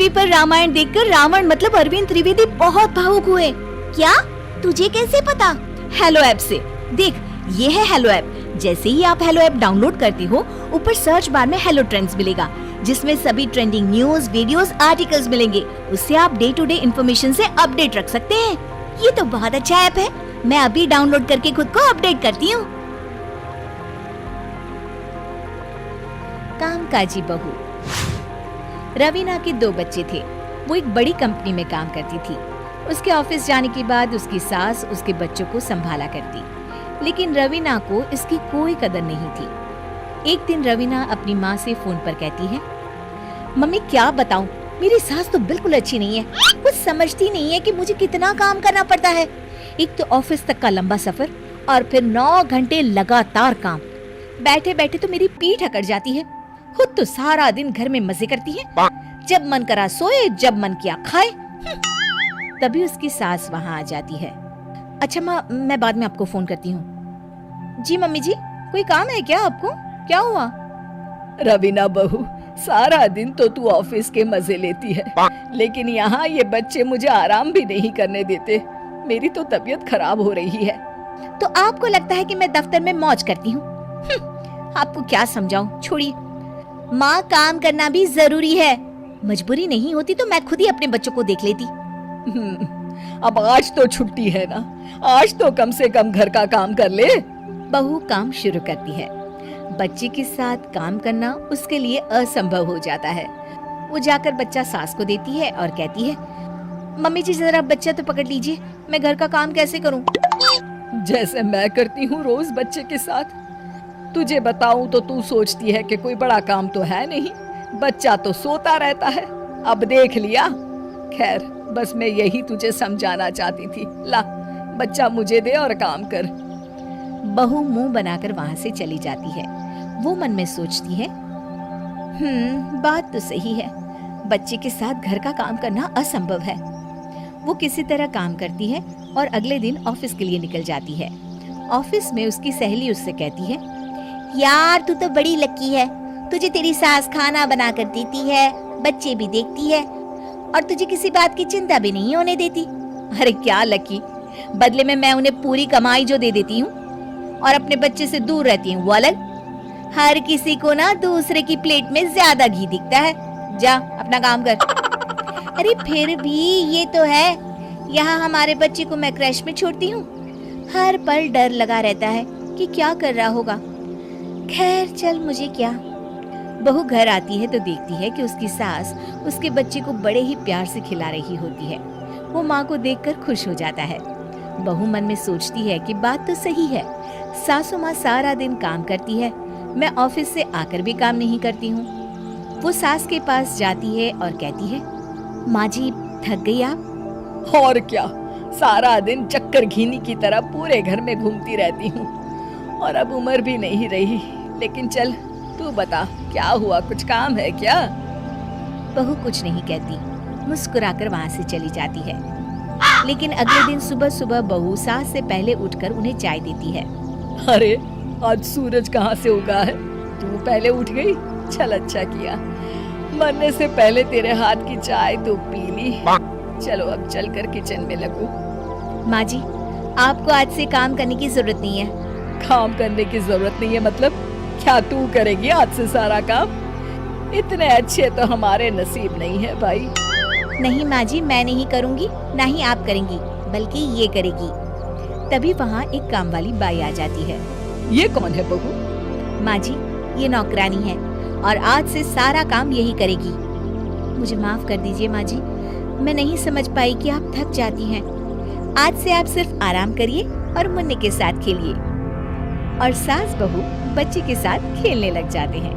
TV पर रामायण देखकर रावण मतलब अरविंद त्रिवेदी बहुत भावुक हुए। क्या? तुझे कैसे पता? हेलो ऐप से। देख, ये है हेलो ऐप। जैसे ही आप हेलो ऐप डाउनलोड करते हो, ऊपर सर्च बार में हेलो ट्रेंड्स मिलेगा, जिसमें सभी ट्रेंडिंग न्यूज, वीडियोस, आर्टिकल्स मिलेंगे। उससे आप डे टू डे इन्फॉर्मेशन से अपडेट रख सकते हैं। ये तो बहुत अच्छा ऐप है। मैं अभी डाउनलोड करके खुद को अपडेट करती हूँ। कामकाजी बहू। रवीना के 2 बच्चे थे। वो एक बड़ी कंपनी में काम करती थी। उसके ऑफिस जाने के बाद उसकी सास उसके बच्चों को संभाला करती, लेकिन रवीना को इसकी कोई कदर नहीं थी। एक दिन रवीना अपनी माँ से फोन पर कहती है, मम्मी क्या बताऊं, मेरी सास तो बिल्कुल अच्छी नहीं है। कुछ समझती नहीं है कि मुझे कितना काम करना पड़ता है। एक तो ऑफिस तक का लंबा सफर और फिर 9 घंटे लगातार काम। बैठे बैठे तो मेरी पीठ अकड़ जाती है। खुद तो सारा दिन घर में मजे करती है, जब मन करा सोए, जब मन किया खाए। तभी उसकी सास वहाँ आ जाती है। अच्छा माँ, मैं बाद में आपको फोन करती हूँ। जी मम्मी जी, कोई काम है क्या आपको? क्या हुआ? रवीना बहू, सारा दिन तो तू ऑफिस के मजे लेती है, लेकिन यहाँ ये बच्चे मुझे आराम भी नहीं करने देते। मेरी तो तबीयत खराब हो रही है। तो आपको लगता है कि मैं दफ्तर में मौज करती हूँ? आपको क्या समझाऊं, छोड़िए। माँ, काम करना भी जरूरी है। मजबूरी नहीं होती तो मैं खुद ही अपने बच्चों को देख लेती। अब आज तो छुट्टी है ना, आज तो कम से कम घर का काम कर ले। बहू काम शुरू करती है। बच्चे के साथ काम करना उसके लिए असंभव हो जाता है। वो जाकर बच्चा सास को देती है और कहती है, मम्मी जी जरा बच्चा तो पकड़ लीजिए, मैं घर का काम कैसे करूं? जैसे मैं करती हूँ रोज बच्चे के साथ। तुझे बताऊं तो तू सोचती है कि कोई बड़ा काम तो है नहीं, बच्चा तो सोता रहता है। अब देख लिया। खैर, बस मैं यही तुझे समझाना चाहती थी। ला, बच्चा मुझे दे और काम कर। बहू मुंह बनाकर वहां से चली जाती है। वो मन में सोचती है, बात तो सही है, बच्चे के साथ घर का काम करना असंभव है। वो किसी तरह काम करती है और अगले दिन ऑफिस के लिए निकल जाती है। ऑफिस में उसकी सहेली उससे कहती है, यार तू तो बड़ी लकी है, तुझे तेरी सास खाना बना कर देती है, बच्चे भी देखती है और तुझे किसी बात की चिंता भी नहीं होने देती। अरे क्या लकी, बदले में मैं उन्हें पूरी कमाई जो दे देती हूँ और अपने बच्चे से दूर रहती हूँ, वो अलग। हर किसी को ना दूसरे की प्लेट में ज्यादा घी दिखता है। जा अपना काम कर। अरे फिर भी ये तो है, यहाँ हमारे बच्चे को मैं क्रैश में छोड़ती हूँ, हर पल डर लगा रहता है कि क्या कर रहा होगा। खैर चल, मुझे क्या। बहू घर आती है तो देखती है कि उसकी सास उसके बच्चे को बड़े ही प्यार से खिला रही होती है। वो माँ को देखकर खुश हो जाता है। बहू मन में सोचती है कि बात तो सही है, सासू माँ सारा दिन काम करती है, मैं ऑफिस से आकर भी काम नहीं करती हूँ। वो सास के पास जाती है और कहती है, माँ जी थक गई आप? और क्या, सारा दिन चक्कर घीनी की तरह पूरे घर में घूमती रहती हूँ और अब उम्र भी नहीं रही। लेकिन चल तू बता, क्या हुआ, कुछ काम है क्या? बहू कुछ नहीं कहती, मुस्कुराकर वहाँ से चली जाती है। लेकिन अगले दिन सुबह सुबह बहू सास से पहले उठकर उन्हें चाय देती है। अरे आज सूरज कहाँ से उगा है, तू पहले उठ गई? चल अच्छा किया, मरने से पहले तेरे हाथ की चाय तो पी ली। चलो अब चलकर किचन में लगो। माँ जी, आपको आज से काम करने की जरूरत नहीं है। काम करने की जरूरत नहीं है मतलब? क्या तू करेगी आज से सारा काम? इतने अच्छे तो हमारे नसीब नहीं है भाई। नहीं माँ जी, मैं नहीं करूँगी, ना ही आप करेंगी, बल्कि ये करेगी। तभी वहाँ एक काम वाली बाई आ जाती है। ये कौन है बहू? माँ जी, ये नौकरानी है और आज से सारा काम यही करेगी। मुझे माफ कर दीजिए माँ जी, मैं नहीं समझ पाई कि आप थक जाती हैं। आज से आप सिर्फ आराम करिए और मुन्ने के साथ खेलिए। और सास बहू बच्चे के साथ खेलने लग जाते हैं।